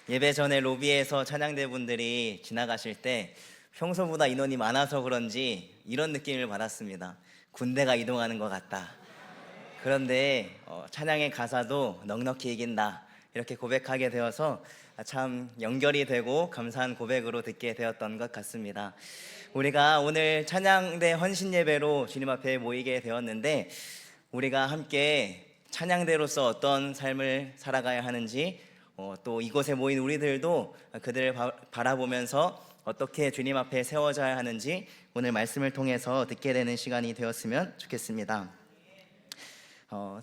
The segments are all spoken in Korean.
예배 전에 로비에서 찬양대 분들이 지나가실 때 평소보다 인원이 많아서 그런지 이런 느낌을 받았습니다. 군대가 이동하는 것 같다. 그런데 찬양의 가사도 넉넉히 이긴다 이렇게 고백하게 되어서 참 연결이 되고 감사한 고백으로 듣게 되었던 것 같습니다. 우리가 오늘 찬양대 헌신 예배로 주님 앞에 모이게 되었는데, 우리가 함께 찬양대로서 어떤 삶을 살아가야 하는지, 또 이곳에 모인 우리들도 그들을 바라보면서 어떻게 주님 앞에 세워져야 하는지 오늘 말씀을 통해서 듣게 되는 시간이 되었으면 좋겠습니다.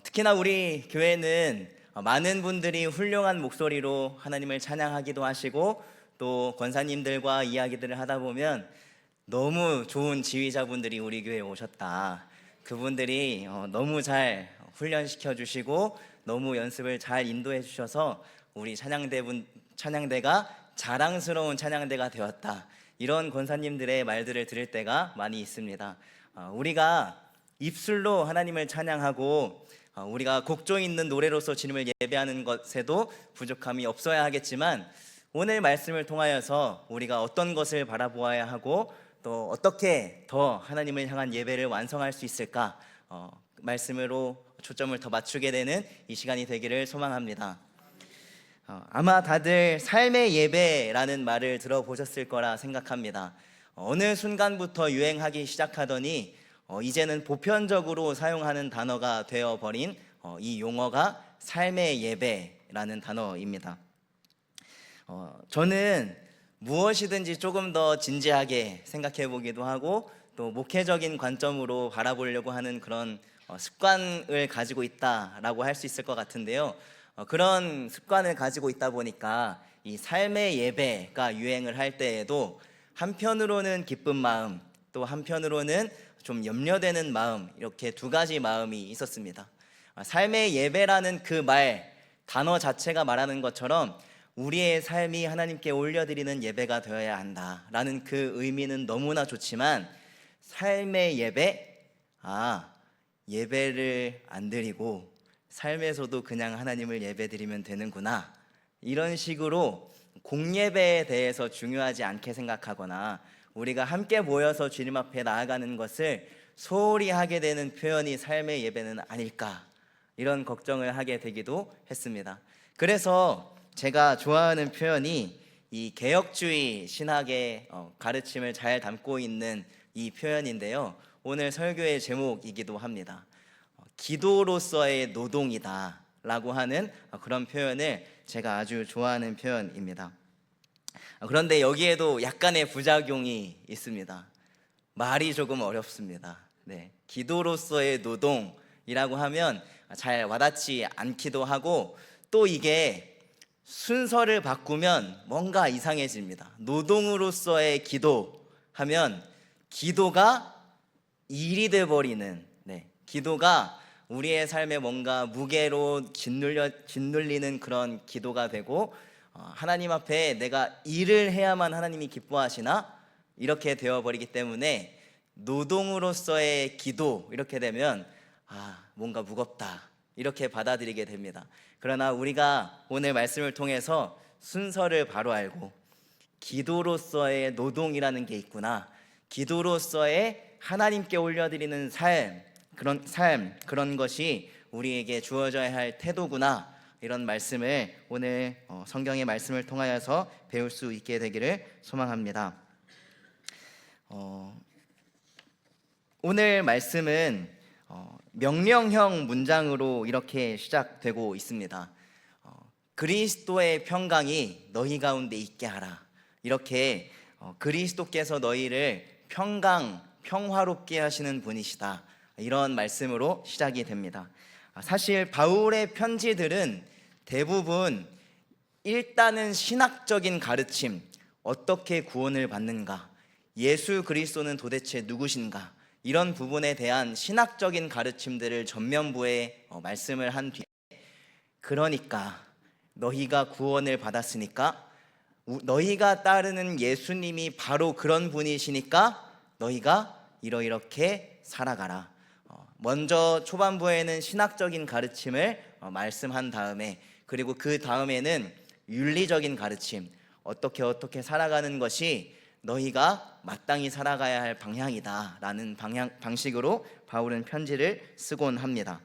특히나 우리 교회는 많은 분들이 훌륭한 목소리로 하나님을 찬양하기도 하시고, 또 권사님들과 이야기들을 하다 보면 너무 좋은 지휘자분들이 우리 교회에 오셨다, 그분들이 너무 잘 훈련시켜 주시고 너무 연습을 잘 인도해 주셔서 우리 찬양대가 자랑스러운 찬양대가 되었다, 이런 권사님들의 말들을 들을 때가 많이 있습니다. 우리가 입술로 하나님을 찬양하고 우리가 곡조 있는 노래로서 주님을 예배하는 것에도 부족함이 없어야 하겠지만, 오늘 말씀을 통하여서 우리가 어떤 것을 바라보아야 하고 또 어떻게 더 하나님을 향한 예배를 완성할 수 있을까, 말씀으로 초점을 더 맞추게 되는 이 시간이 되기를 소망합니다. 아마 다들 삶의 예배라는 말을 들어보셨을 거라 생각합니다. 어느 순간부터 유행하기 시작하더니 이제는 보편적으로 사용하는 단어가 되어버린 이 용어가 삶의 예배라는 단어입니다. 저는 무엇이든지 조금 더 진지하게 생각해 보기도 하고, 또 목회적인 관점으로 바라보려고 하는 그런 습관을 가지고 있다라고 할 수 있을 것 같은데요. 그런 습관을 가지고 있다 보니까 이 삶의 예배가 유행을 할 때에도 한편으로는 기쁜 마음, 또 한편으로는 좀 염려되는 마음, 이렇게 두 가지 마음이 있었습니다. 삶의 예배라는 그 단어 자체가 말하는 것처럼 우리의 삶이 하나님께 올려드리는 예배가 되어야 한다라는 그 의미는 너무나 좋지만, 삶의 예배? 예배를 안 드리고 삶에서도 그냥 하나님을 예배드리면 되는구나, 이런 식으로 공예배에 대해서 중요하지 않게 생각하거나 우리가 함께 모여서 주님 앞에 나아가는 것을 소홀히 하게 되는 표현이 삶의 예배는 아닐까, 이런 걱정을 하게 되기도 했습니다. 그래서 제가 좋아하는 표현이 이 개혁주의 신학의 가르침을 잘 담고 있는 이 표현인데요, 오늘 설교의 제목이기도 합니다. 기도로서의 노동이다 라고 하는 그런 표현을 제가 아주 좋아하는 표현입니다. 그런데 여기에도 약간의 부작용이 있습니다. 말이 조금 어렵습니다. 기도로서의 노동이라고 하면 잘 와닿지 않기도 하고, 또 이게 순서를 바꾸면 뭔가 이상해집니다. 노동으로서의 기도 하면 기도가 일이 돼버리는, 기도가 우리의 삶에 뭔가 무게로 짓눌리는 그런 기도가 되고, 하나님 앞에 내가 일을 해야만 하나님이 기뻐하시나, 이렇게 되어버리기 때문에 노동으로서의 기도, 이렇게 되면 뭔가 무겁다, 이렇게 받아들이게 됩니다. 그러나 우리가 오늘 말씀을 통해서 순서를 바로 알고 기도로서의 노동이라는 게 있구나, 기도로서의 하나님께 올려드리는 그런 것이 우리에게 주어져야 할 태도구나, 이런 말씀을 오늘 성경의 말씀을 통하여서 배울 수 있게 되기를 소망합니다. 오늘 말씀은 명령형 문장으로 이렇게 시작되고 있습니다. 그리스도의 평강이 너희 가운데 있게 하라, 이렇게 그리스도께서 너희를 평화롭게 하시는 분이시다, 이런 말씀으로 시작이 됩니다. 사실 바울의 편지들은 대부분 일단은 신학적인 가르침, 어떻게 구원을 받는가, 예수 그리스도는 도대체 누구신가, 이런 부분에 대한 신학적인 가르침들을 전면부에 말씀을 한 뒤에, 그러니까 너희가 구원을 받았으니까 너희가 따르는 예수님이 바로 그런 분이시니까 너희가 이렇게 살아가라. 먼저 초반부에는 신학적인 가르침을 말씀한 다음에, 그리고 그 다음에는 윤리적인 가르침, 어떻게 살아가는 것이 너희가 마땅히 살아가야 할 방향이다라는 방식으로 바울은 편지를 쓰곤 합니다.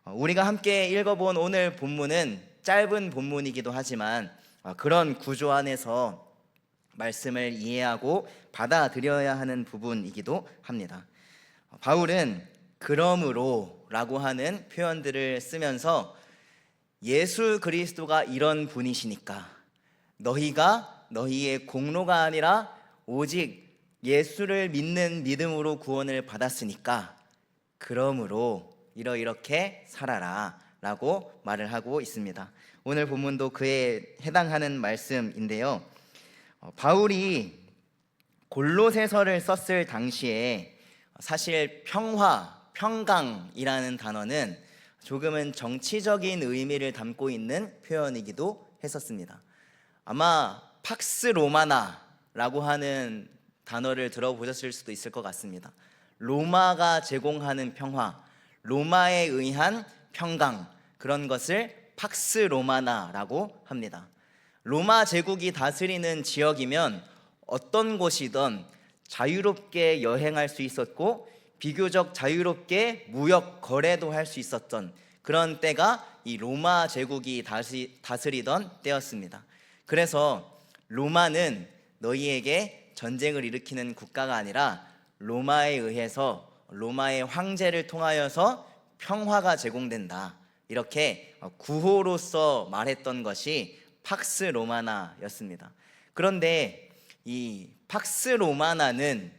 우리가 함께 읽어본 오늘 본문은 짧은 본문이기도 하지만 그런 구조 안에서 말씀을 이해하고 받아들여야 하는 부분이기도 합니다. 바울은 그러므로 라고 하는 표현들을 쓰면서 예수 그리스도가 이런 분이시니까 너희가 너희의 공로가 아니라 오직 예수를 믿는 믿음으로 구원을 받았으니까 그러므로 이렇게 살아라 라고 말을 하고 있습니다. 오늘 본문도 그에 해당하는 말씀인데요. 바울이 골로새서를 썼을 당시에 사실 평강이라는 단어는 조금은 정치적인 의미를 담고 있는 표현이기도 했었습니다. 아마 팍스 로마나라고 하는 단어를 들어보셨을 수도 있을 것 같습니다. 로마가 제공하는 평화, 로마에 의한 평강, 그런 것을 팍스 로마나라고 합니다. 로마 제국이 다스리는 지역이면 어떤 곳이든 자유롭게 여행할 수 있었고 비교적 자유롭게 무역 거래도 할 수 있었던 그런 때가 이 로마 제국이 다스리던 때였습니다. 그래서 로마는 너희에게 전쟁을 일으키는 국가가 아니라 로마에 의해서 로마의 황제를 통하여서 평화가 제공된다, 이렇게 구호로서 말했던 것이 팍스 로마나였습니다. 그런데 이 팍스 로마나는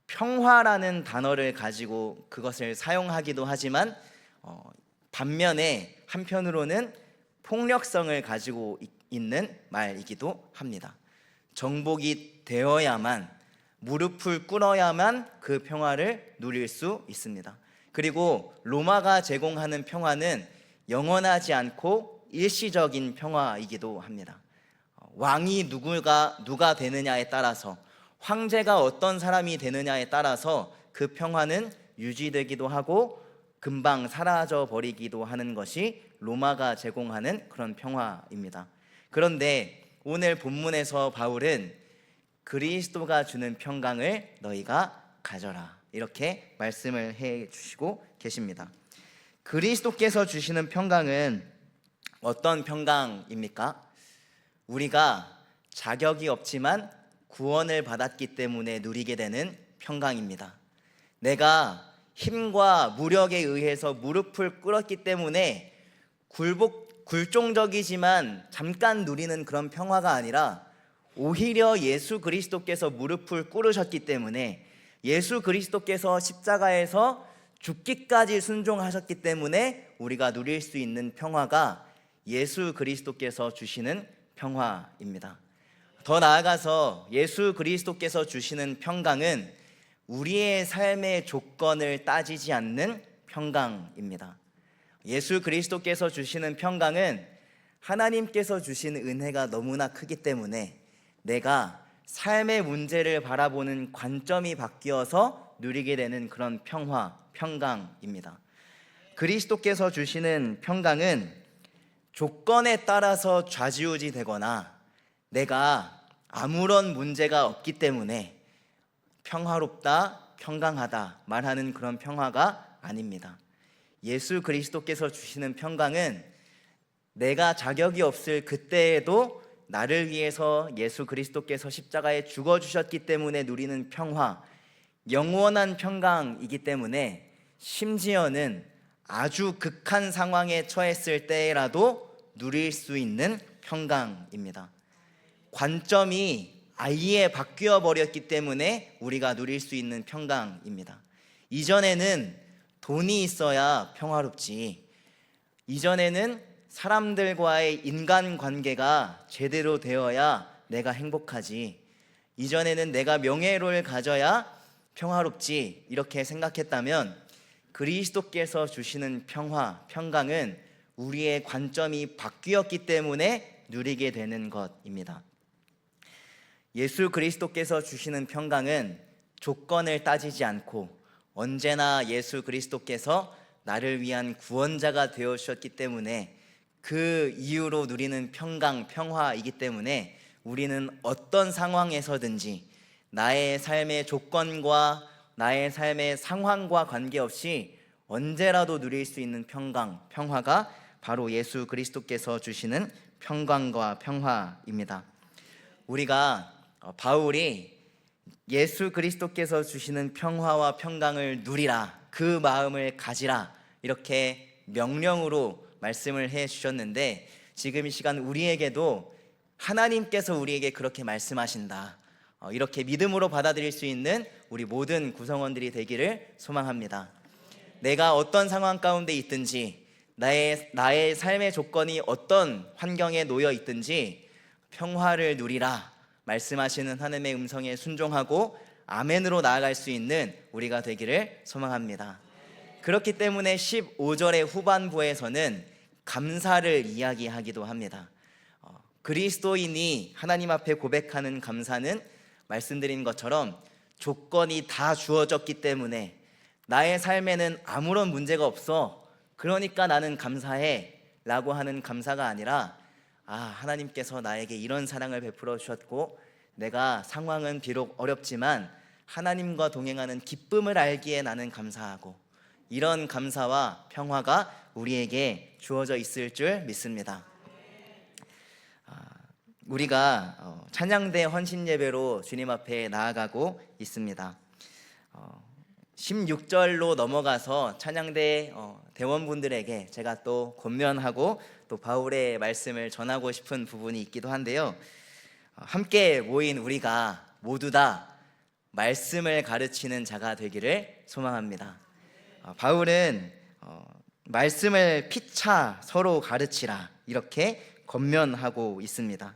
평화라는 단어를 가지고 그것을 사용하기도 하지만 반면에 한편으로는 폭력성을 가지고 있는 말이기도 합니다. 정복이 되어야만, 무릎을 꿇어야만 그 평화를 누릴 수 있습니다. 그리고 로마가 제공하는 평화는 영원하지 않고 일시적인 평화이기도 합니다. 왕이 누가 되느냐에 따라서, 황제가 어떤 사람이 되느냐에 따라서 그 평화는 유지되기도 하고 금방 사라져 버리기도 하는 것이 로마가 제공하는 그런 평화입니다. 그런데 오늘 본문에서 바울은 그리스도가 주는 평강을 너희가 가져라, 이렇게 말씀을 해 주시고 계십니다. 그리스도께서 주시는 평강은 어떤 평강입니까? 우리가 자격이 없지만 구원을 받았기 때문에 누리게 되는 평강입니다. 내가 힘과 무력에 의해서 무릎을 꿇었기 때문에 굴종적이지만 잠깐 누리는 그런 평화가 아니라 오히려 예수 그리스도께서 무릎을 꿇으셨기 때문에, 예수 그리스도께서 십자가에서 죽기까지 순종하셨기 때문에 우리가 누릴 수 있는 평화가 예수 그리스도께서 주시는 평화입니다. 더 나아가서 예수 그리스도께서 주시는 평강은 우리의 삶의 조건을 따지지 않는 평강입니다. 예수 그리스도께서 주시는 평강은 하나님께서 주신 은혜가 너무나 크기 때문에 내가 삶의 문제를 바라보는 관점이 바뀌어서 누리게 되는 그런 평강입니다. 그리스도께서 주시는 평강은 조건에 따라서 좌지우지 되거나 내가 아무런 문제가 없기 때문에 평화롭다, 평강하다 말하는 그런 평화가 아닙니다. 예수 그리스도께서 주시는 평강은 내가 자격이 없을 그때에도 나를 위해서 예수 그리스도께서 십자가에 죽어주셨기 때문에 누리는 평화, 영원한 평강이기 때문에 심지어는 아주 극한 상황에 처했을 때라도 누릴 수 있는 평강입니다. 관점이 아예 바뀌어 버렸기 때문에 우리가 누릴 수 있는 평강입니다. 이전에는 돈이 있어야 평화롭지, 이전에는 사람들과의 인간관계가 제대로 되어야 내가 행복하지, 이전에는 내가 명예를 가져야 평화롭지, 이렇게 생각했다면 그리스도께서 주시는 평강은 우리의 관점이 바뀌었기 때문에 누리게 되는 것입니다. 예수 그리스도께서 주시는 평강은 조건을 따지지 않고 언제나 예수 그리스도께서 나를 위한 구원자가 되어 주셨기 때문에 그 이유로 누리는 평강, 평화이기 때문에 우리는 어떤 상황에서든지 나의 삶의 조건과 나의 삶의 상황과 관계없이 언제라도 누릴 수 있는 평강, 평화가 바로 예수 그리스도께서 주시는 평강과 평화입니다. 우리가 바울이 예수 그리스도께서 주시는 평화와 평강을 누리라, 그 마음을 가지라, 이렇게 명령으로 말씀을 해 주셨는데, 지금 이 시간 우리에게도 하나님께서 우리에게 그렇게 말씀하신다, 이렇게 믿음으로 받아들일 수 있는 우리 모든 구성원들이 되기를 소망합니다. 내가 어떤 상황 가운데 있든지, 나의 삶의 조건이 어떤 환경에 놓여 있든지 평화를 누리라 말씀하시는 하나님의 음성에 순종하고 아멘으로 나아갈 수 있는 우리가 되기를 소망합니다. 그렇기 때문에 15절의 후반부에서는 감사를 이야기하기도 합니다. 그리스도인이 하나님 앞에 고백하는 감사는 말씀드린 것처럼 조건이 다 주어졌기 때문에 나의 삶에는 아무런 문제가 없어, 그러니까 나는 감사해 라고 하는 감사가 아니라, 하나님께서 나에게 이런 사랑을 베풀어 주셨고 내가 상황은 비록 어렵지만 하나님과 동행하는 기쁨을 알기에 나는 감사하고, 이런 감사와 평화가 우리에게 주어져 있을 줄 믿습니다. 우리가 찬양대 헌신 예배로 주님 앞에 나아가고 있습니다. 16절로 넘어가서 찬양대 대원분들에게 제가 또 권면하고 또 바울의 말씀을 전하고 싶은 부분이 있기도 한데요, 함께 모인 우리가 모두 다 말씀을 가르치는 자가 되기를 소망합니다. 바울은 말씀을 피차 서로 가르치라, 이렇게 권면하고 있습니다.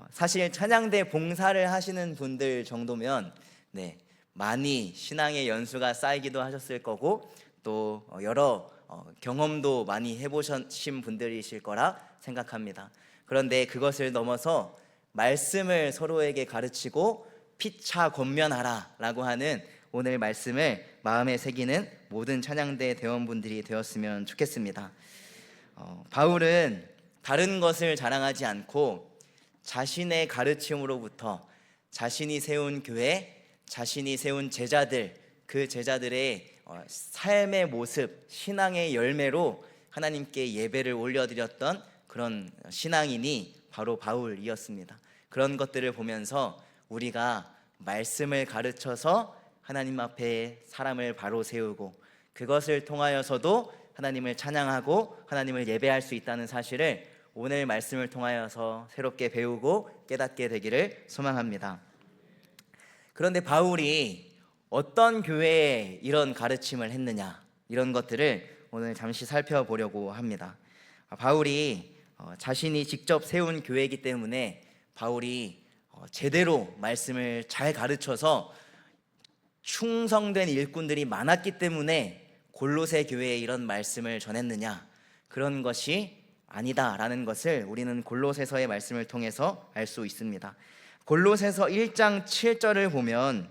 사실 찬양대 봉사를 하시는 분들 정도면 많이 신앙의 연수가 쌓이기도 하셨을 거고, 또 여러 경험도 많이 해보신 분들이실 거라 생각합니다. 그런데 그것을 넘어서 말씀을 서로에게 가르치고 피차 권면하라 라고 하는 오늘 말씀을 마음에 새기는 모든 찬양대 대원분들이 되었으면 좋겠습니다. 바울은 다른 것을 자랑하지 않고 자신의 가르침으로부터 자신이 세운 교회, 자신이 세운 제자들, 그 제자들의 삶의 모습, 신앙의 열매로 하나님께 예배를 올려드렸던 그런 신앙인이 바로 바울이었습니다. 그런 것들을 보면서 우리가 말씀을 가르쳐서 하나님 앞에 사람을 바로 세우고 그것을 통하여서도 하나님을 찬양하고 하나님을 예배할 수 있다는 사실을 오늘 말씀을 통하여서 새롭게 배우고 깨닫게 되기를 소망합니다. 그런데 바울이 어떤 교회에 이런 가르침을 했느냐, 이런 것들을 오늘 잠시 살펴보려고 합니다. 바울이 자신이 직접 세운 교회이기 때문에 바울이 제대로 말씀을 잘 가르쳐서 충성된 일꾼들이 많았기 때문에 골로새 교회에 이런 말씀을 전했느냐, 그런 것이 아니다라는 것을 우리는 골로새서의 말씀을 통해서 알 수 있습니다. 골로새서 1장 7절을 보면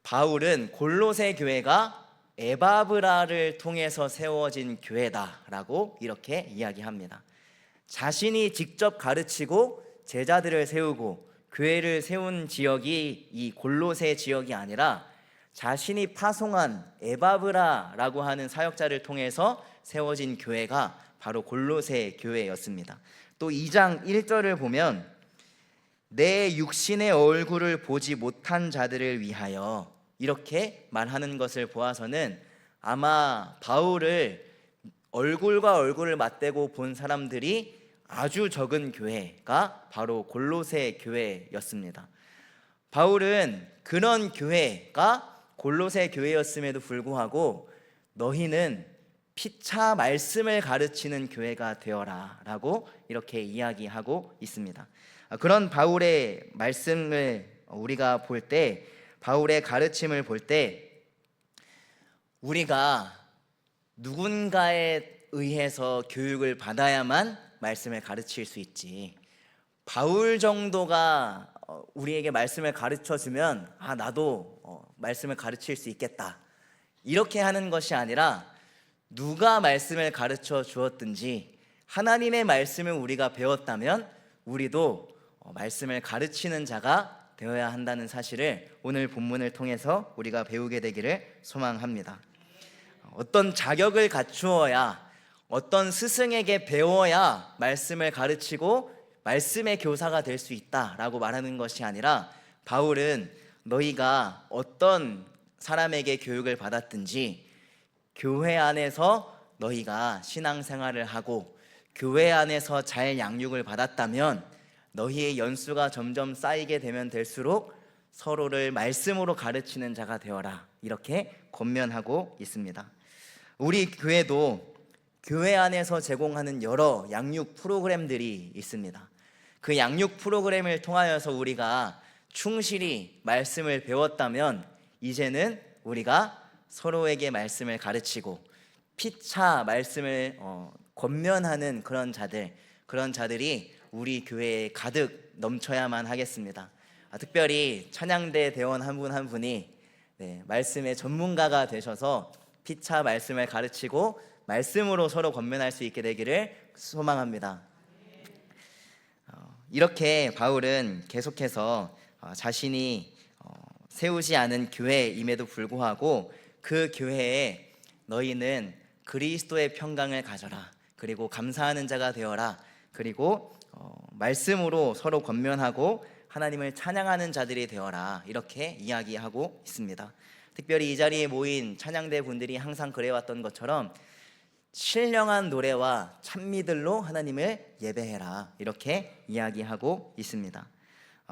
바울은 골로새 교회가 에바브라를 통해서 세워진 교회다라고 이렇게 이야기합니다. 자신이 직접 가르치고 제자들을 세우고 교회를 세운 지역이 이 골로새 지역이 아니라 자신이 파송한 에바브라라고 하는 사역자를 통해서 세워진 교회가 바로 골로새 교회였습니다. 또 2장 1절을 보면 내 육신의 얼굴을 보지 못한 자들을 위하여, 이렇게 말하는 것을 보아서는 아마 바울을 얼굴과 얼굴을 맞대고 본 사람들이 아주 적은 교회가 바로 골로새 교회였습니다. 바울은 그런 교회가 골로새 교회였음에도 불구하고 너희는 피차 말씀을 가르치는 교회가 되어라 라고 이렇게 이야기하고 있습니다. 그런 바울의 말씀을 우리가 볼 때, 바울의 가르침을 볼 때 우리가 누군가에 의해서 교육을 받아야만 말씀을 가르칠 수 있지, 바울 정도가 우리에게 말씀을 가르쳐주면 나도 말씀을 가르칠 수 있겠다, 이렇게 하는 것이 아니라 누가 말씀을 가르쳐 주었든지 하나님의 말씀을 우리가 배웠다면 우리도 말씀을 가르치는 자가 되어야 한다는 사실을 오늘 본문을 통해서 우리가 배우게 되기를 소망합니다. 어떤 자격을 갖추어야, 어떤 스승에게 배워야 말씀을 가르치고 말씀의 교사가 될 수 있다라고 말하는 것이 아니라, 바울은 너희가 어떤 사람에게 교육을 받았든지 교회 안에서 너희가 신앙생활을 하고 교회 안에서 잘 양육을 받았다면 너희의 연수가 점점 쌓이게 되면 될수록 서로를 말씀으로 가르치는 자가 되어라, 이렇게 권면하고 있습니다. 우리 교회도 교회 안에서 제공하는 여러 양육 프로그램들이 있습니다. 그 양육 프로그램을 통하여서 우리가 충실히 말씀을 배웠다면 이제는 우리가 서로에게 말씀을 가르치고 피차 말씀을 권면하는 그런 자들이 우리 교회에 가득 넘쳐야만 하겠습니다. 특별히 찬양대 대원 한 분 한 분이 말씀의 전문가가 되셔서 피차 말씀을 가르치고 말씀으로 서로 권면할 수 있게 되기를 소망합니다. 이렇게 바울은 계속해서 자신이 세우지 않은 교회임에도 불구하고 그 교회에 너희는 그리스도의 평강을 가져라, 그리고 감사하는 자가 되어라, 그리고 말씀으로 서로 권면하고 하나님을 찬양하는 자들이 되어라, 이렇게 이야기하고 있습니다. 특별히 이 자리에 모인 찬양대 분들이 항상 그래왔던 것처럼 신령한 노래와 찬미들로 하나님을 예배해라, 이렇게 이야기하고 있습니다.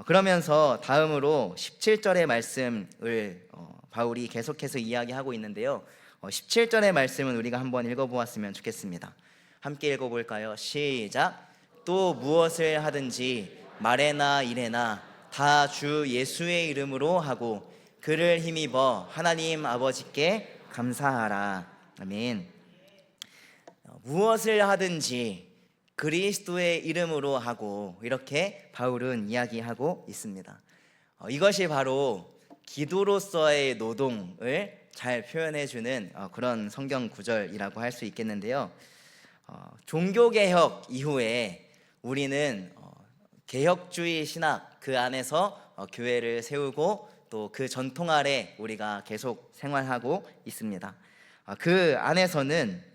그러면서 다음으로 17절의 말씀을 바울이 계속해서 이야기하고 있는데요. 17절의 말씀은 우리가 한번 읽어보았으면 좋겠습니다. 함께 읽어볼까요? 시작. 또 무엇을 하든지 말에나 일에나 다 주 예수의 이름으로 하고 그를 힘입어 하나님 아버지께 감사하라. 아멘. 무엇을 하든지 그리스도의 이름으로 하고, 이렇게 바울은 이야기하고 있습니다. 이것이 바로 기도로서의 노동을 잘 표현해주는 그런 성경 구절이라고 할 수 있겠는데요. 종교개혁 이후에 우리는 개혁주의 신학 그 안에서 교회를 세우고 또 그 전통 아래 우리가 계속 생활하고 있습니다. 그 안에서는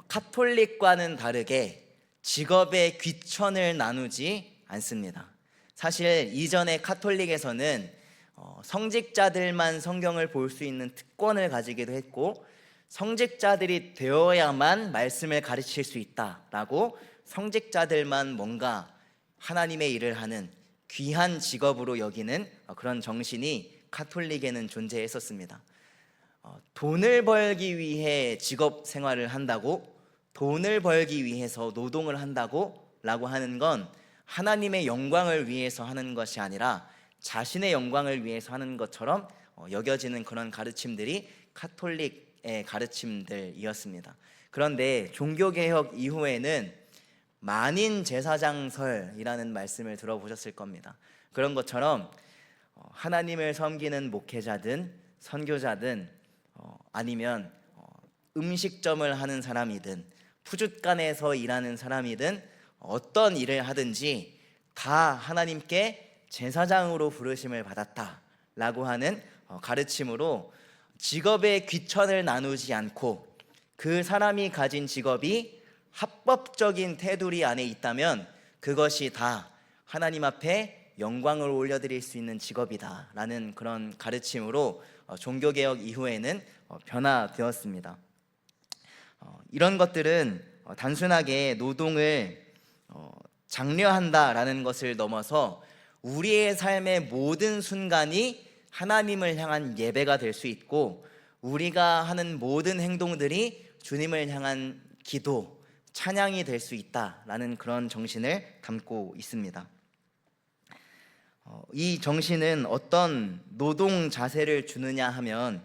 카톨릭과는 다르게 직업의 귀천을 나누지 않습니다. 사실 이전의 카톨릭에서는 성직자들만 성경을 볼 수 있는 특권을 가지기도 했고, 성직자들이 되어야만 말씀을 가르칠 수 있다라고 성직자들만 뭔가 하나님의 일을 하는 귀한 직업으로 여기는 그런 정신이 카톨릭에는 존재했었습니다. 돈을 벌기 위해 직업 생활을 한다고, 돈을 벌기 위해서 노동을 한다고 라고 하는 건 하나님의 영광을 위해서 하는 것이 아니라 자신의 영광을 위해서 하는 것처럼 여겨지는 그런 가르침들이 카톨릭의 가르침들이었습니다. 그런데 종교개혁 이후에는 만인 제사장설이라는 말씀을 들어보셨을 겁니다. 그런 것처럼 하나님을 섬기는 목회자든 선교자든 아니면 음식점을 하는 사람이든 푸줏간에서 일하는 사람이든 어떤 일을 하든지 다 하나님께 제사장으로 부르심을 받았다라고 하는 가르침으로 직업의 귀천을 나누지 않고 그 사람이 가진 직업이 합법적인 테두리 안에 있다면 그것이 다 하나님 앞에 영광을 올려드릴 수 있는 직업이다라는 그런 가르침으로 종교개혁 이후에는 변화되었습니다. 이런 것들은 단순하게 노동을 장려한다라는 것을 넘어서 우리의 삶의 모든 순간이 하나님을 향한 예배가 될 수 있고, 우리가 하는 모든 행동들이 주님을 향한 기도, 찬양이 될 수 있다라는 그런 정신을 담고 있습니다. 이 정신은 어떤 노동 자세를 주느냐 하면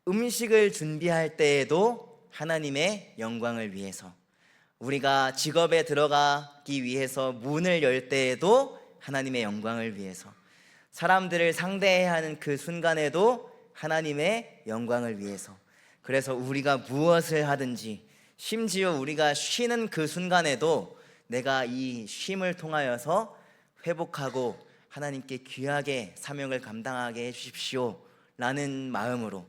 음식을 준비할 때에도 하나님의 영광을 위해서, 우리가 직업에 들어가기 위해서 문을 열 때에도 하나님의 영광을 위해서, 사람들을 상대해야 하는 그 순간에도 하나님의 영광을 위해서, 그래서 우리가 무엇을 하든지 심지어 우리가 쉬는 그 순간에도 내가 이 쉼을 통하여서 회복하고 하나님께 귀하게 사명을 감당하게 해주십시오 라는 마음으로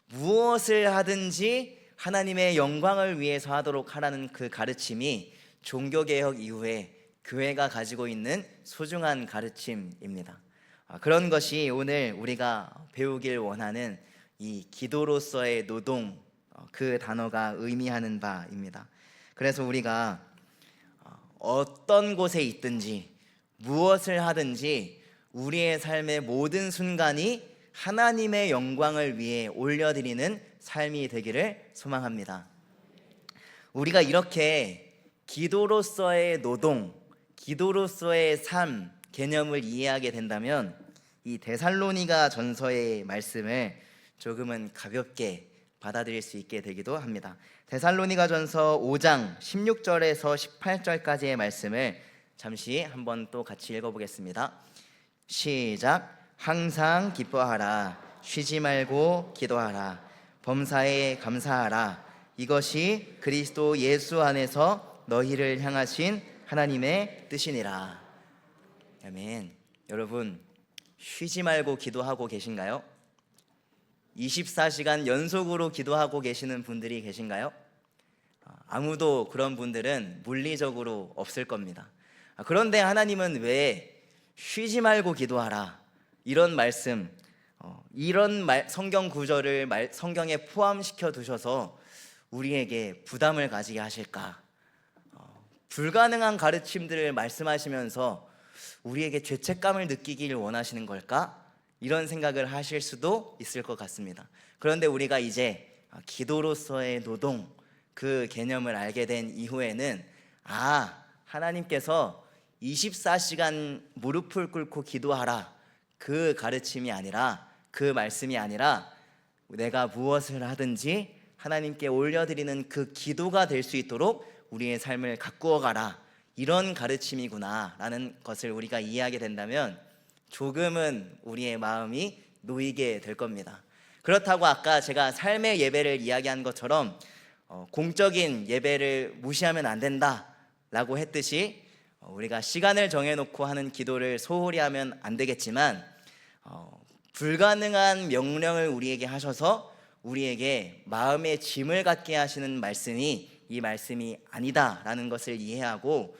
무엇을 하든지 하나님의 영광을 위해서 하도록 하라는 그 가르침이 종교개혁 이후에 교회가 가지고 있는 소중한 가르침입니다. 그런 것이 오늘 우리가 배우길 원하는 이 기도로서의 노동, 그 단어가 의미하는 바입니다. 그래서 우리가 어떤 곳에 있든지 무엇을 하든지 우리의 삶의 모든 순간이 하나님의 영광을 위해 올려드리는 삶이 되기를 소망합니다. 우리가 이렇게 기도로서의 노동, 기도로서의 삶 개념을 이해하게 된다면 이 데살로니가 전서의 말씀을 조금은 가볍게 받아들일 수 있게 되기도 합니다. 데살로니가 전서 5장 16절에서 18절까지의 말씀을 잠시 한번 또 같이 읽어보겠습니다. 시작. 항상 기뻐하라. 쉬지 말고 기도하라. 범사에 감사하라. 이것이 그리스도 예수 안에서 너희를 향하신 하나님의 뜻이니라. 아멘. 여러분, 쉬지 말고 기도하고 계신가요? 24시간 연속으로 기도하고 계시는 분들이 계신가요? 아무도 그런 분들은 물리적으로 없을 겁니다. 그런데 하나님은 왜 쉬지 말고 기도하라 이런 말씀, 이런 성경 구절을 성경에 포함시켜 두셔서 우리에게 부담을 가지게 하실까? 불가능한 가르침들을 말씀하시면서 우리에게 죄책감을 느끼기를 원하시는 걸까? 이런 생각을 하실 수도 있을 것 같습니다. 그런데 우리가 이제 기도로서의 노동, 그 개념을 알게 된 이후에는 하나님께서 24시간 무릎을 꿇고 기도하라 그 가르침이 아니라, 그 말씀이 아니라 내가 무엇을 하든지 하나님께 올려드리는 그 기도가 될 수 있도록 우리의 삶을 가꾸어 가라, 이런 가르침이구나 라는 것을 우리가 이해하게 된다면 조금은 우리의 마음이 놓이게 될 겁니다. 그렇다고 아까 제가 삶의 예배를 이야기한 것처럼 공적인 예배를 무시하면 안 된다 라고 했듯이 우리가 시간을 정해놓고 하는 기도를 소홀히 하면 안 되겠지만 불가능한 명령을 우리에게 하셔서 우리에게 마음의 짐을 갖게 하시는 말씀이 이 말씀이 아니다라는 것을 이해하고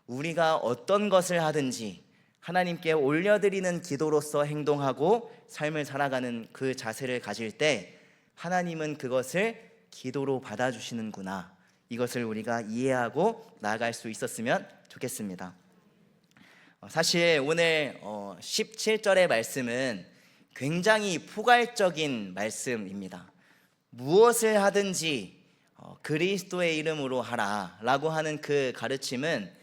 우리가 어떤 것을 하든지 하나님께 올려드리는 기도로서 행동하고 삶을 살아가는 그 자세를 가질 때 하나님은 그것을 기도로 받아주시는구나, 이것을 우리가 이해하고 나아갈 수 있었으면 좋겠습니다. 사실 오늘 17절의 말씀은 굉장히 포괄적인 말씀입니다. 무엇을 하든지 그리스도의 이름으로 하라 라고 하는 그 가르침은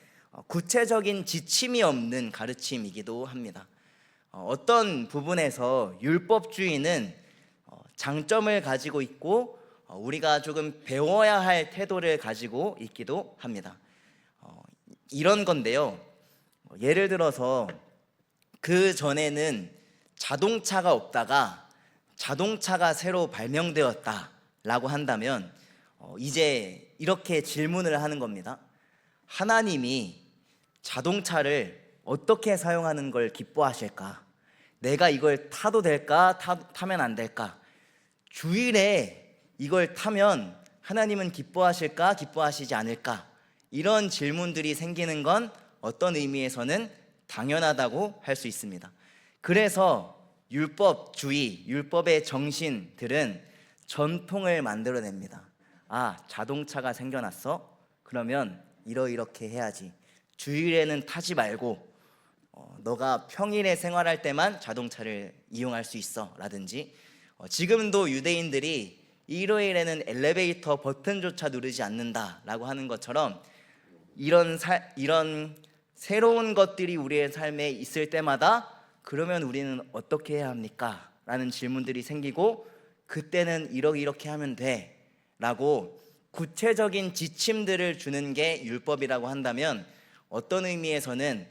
구체적인 지침이 없는 가르침이기도 합니다. 어떤 부분에서 율법주의는 장점을 가지고 있고 우리가 조금 배워야 할 태도를 가지고 있기도 합니다. 이런 건데요, 예를 들어서 그 전에는 자동차가 없다가 자동차가 새로 발명되었다 라고 한다면 이제 이렇게 질문을 하는 겁니다. 하나님이 자동차를 어떻게 사용하는 걸 기뻐하실까? 내가 이걸 타도 될까? 타면 안 될까? 주일에 이걸 타면 하나님은 기뻐하실까? 기뻐하시지 않을까? 이런 질문들이 생기는 건 어떤 의미에서는 당연하다고 할 수 있습니다. 그래서 율법주의, 율법의 정신들은 전통을 만들어냅니다. 자동차가 생겨났어? 그러면 이렇게 해야지. 주일에는 타지 말고 너가 평일에 생활할 때만 자동차를 이용할 수 있어 라든지, 지금도 유대인들이 일요일에는 엘리베이터 버튼조차 누르지 않는다 라고 하는 것처럼 이런 새로운 것들이 우리의 삶에 있을 때마다 그러면 우리는 어떻게 해야 합니까? 라는 질문들이 생기고, 그때는 이렇게 하면 돼 라고 구체적인 지침들을 주는 게 율법이라고 한다면, 어떤 의미에서는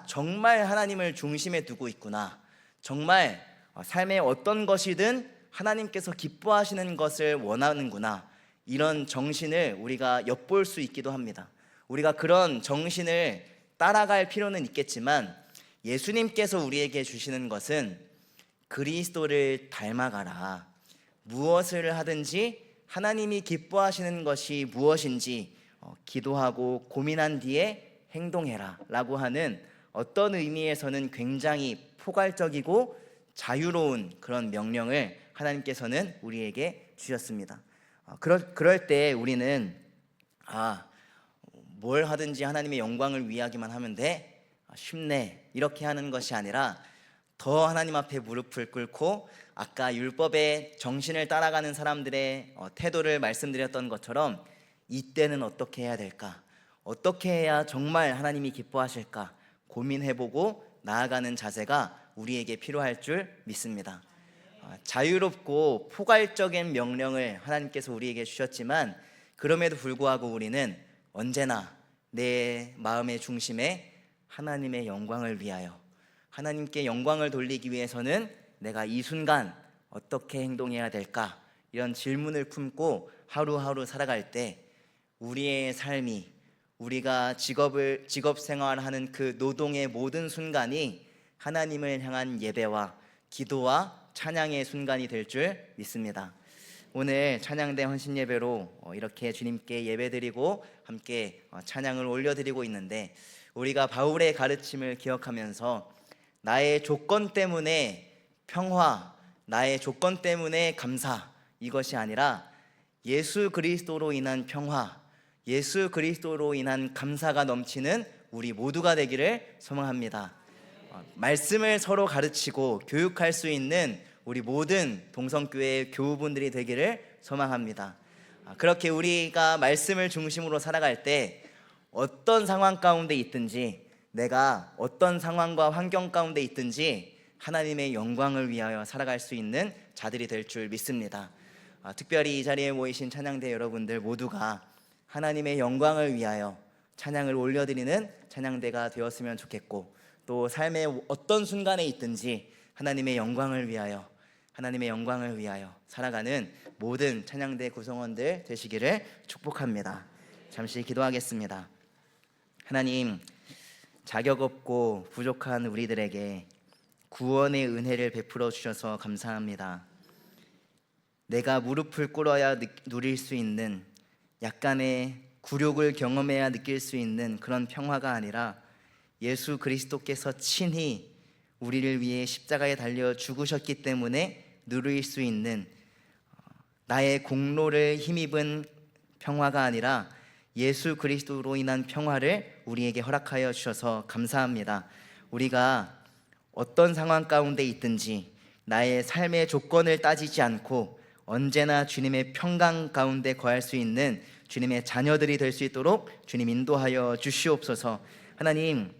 정말 하나님을 중심에 두고 있구나, 정말 삶의 어떤 것이든 하나님께서 기뻐하시는 것을 원하는구나, 이런 정신을 우리가 엿볼 수 있기도 합니다. 우리가 그런 정신을 따라갈 필요는 있겠지만 예수님께서 우리에게 주시는 것은 그리스도를 닮아가라. 무엇을 하든지 하나님이 기뻐하시는 것이 무엇인지 기도하고 고민한 뒤에 행동해라 라고 하는 어떤 의미에서는 굉장히 포괄적이고 자유로운 그런 명령을 하나님께서는 우리에게 주셨습니다. 그럴 때 우리는 뭘 하든지 하나님의 영광을 위하기만 하면 돼, 쉽네, 이렇게 하는 것이 아니라 더 하나님 앞에 무릎을 꿇고 아까 율법의 정신을 따라가는 사람들의 태도를 말씀드렸던 것처럼 이때는 어떻게 해야 될까? 어떻게 해야 정말 하나님이 기뻐하실까? 고민해보고 나아가는 자세가 우리에게 필요할 줄 믿습니다. 자유롭고 포괄적인 명령을 하나님께서 우리에게 주셨지만 그럼에도 불구하고 우리는 언제나 내 마음의 중심에 하나님의 영광을 위하여, 하나님께 영광을 돌리기 위해서는 내가 이 순간 어떻게 행동해야 될까? 이런 질문을 품고 하루하루 살아갈 때 우리의 삶이, 우리가 직업 생활하는 그 노동의 모든 순간이 하나님을 향한 예배와 기도와 찬양의 순간이 될 줄 믿습니다. 오늘 찬양대 헌신 예배로 이렇게 주님께 예배드리고 함께 찬양을 올려드리고 있는데, 우리가 바울의 가르침을 기억하면서 나의 조건 때문에 평화, 나의 조건 때문에 감사, 이것이 아니라 예수 그리스도로 인한 평화, 예수 그리스도로 인한 감사가 넘치는 우리 모두가 되기를 소망합니다. 말씀을 서로 가르치고 교육할 수 있는 우리 모든 동성교회 교우분들이 되기를 소망합니다. 그렇게 우리가 말씀을 중심으로 살아갈 때 어떤 상황 가운데 있든지, 내가 어떤 상황과 환경 가운데 있든지 하나님의 영광을 위하여 살아갈 수 있는 자들이 될 줄 믿습니다. 특별히 이 자리에 모이신 찬양대 여러분들 모두가 하나님의 영광을 위하여 찬양을 올려드리는 찬양대가 되었으면 좋겠고, 또 삶의 어떤 순간에 있든지 하나님의 영광을 위하여, 하나님의 영광을 위하여 살아가는 모든 찬양대 구성원들 되시기를 축복합니다. 잠시 기도하겠습니다. 하나님, 자격 없고 부족한 우리들에게 구원의 은혜를 베풀어 주셔서 감사합니다. 내가 무릎을 꿇어야 누릴 수 있는, 약간의 굴욕을 경험해야 느낄 수 있는 그런 평화가 아니라 예수 그리스도께서 친히 우리를 위해 십자가에 달려 죽으셨기 때문에 누릴 수 있는, 나의 공로를 힘입은 평화가 아니라 예수 그리스도로 인한 평화를 우리에게 허락하여 주셔서 감사합니다. 우리가 어떤 상황 가운데 있든지 나의 삶의 조건을 따지지 않고 언제나 주님의 평강 가운데 거할 수 있는 주님의 자녀들이 될 수 있도록 주님 인도하여 주시옵소서. 하나님,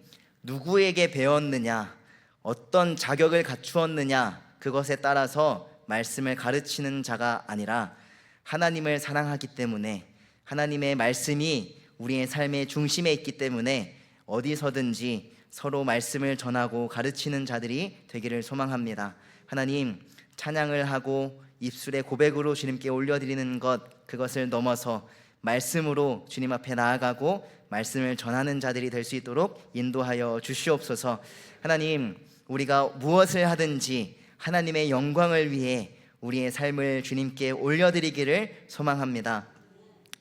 누구에게 배웠느냐, 어떤 자격을 갖추었느냐, 그것에 따라서 말씀을 가르치는 자가 아니라 하나님을 사랑하기 때문에, 하나님의 말씀이 우리의 삶의 중심에 있기 때문에 어디서든지 서로 말씀을 전하고 가르치는 자들이 되기를 소망합니다. 하나님, 찬양을 하고 입술의 고백으로 주님께 올려드리는 것, 그것을 넘어서 말씀으로 주님 앞에 나아가고 말씀을 전하는 자들이 될 수 있도록 인도하여 주시옵소서. 하나님, 우리가 무엇을 하든지 하나님의 영광을 위해 우리의 삶을 주님께 올려드리기를 소망합니다.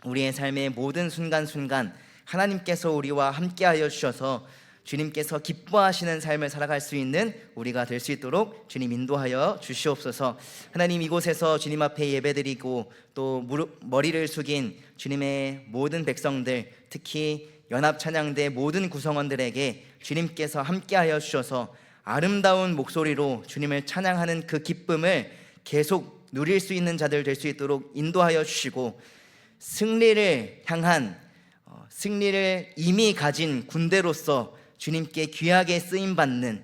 우리의 삶의 모든 순간순간 하나님께서 우리와 함께하여 주셔서 주님께서 기뻐하시는 삶을 살아갈 수 있는 우리가 될 수 있도록 주님 인도하여 주시옵소서. 하나님, 이곳에서 주님 앞에 예배드리고 또 머리를 숙인 주님의 모든 백성들, 특히 연합찬양대 모든 구성원들에게 주님께서 함께하여 주셔서 아름다운 목소리로 주님을 찬양하는 그 기쁨을 계속 누릴 수 있는 자들 될 수 있도록 인도하여 주시고, 승리를 향한, 승리를 이미 가진 군대로서 주님께 귀하게 쓰임받는,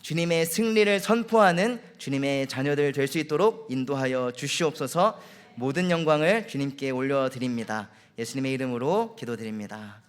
주님의 승리를 선포하는 주님의 자녀들 될 수 있도록 인도하여 주시옵소서. 모든 영광을 주님께 올려드립니다. 예수님의 이름으로 기도드립니다.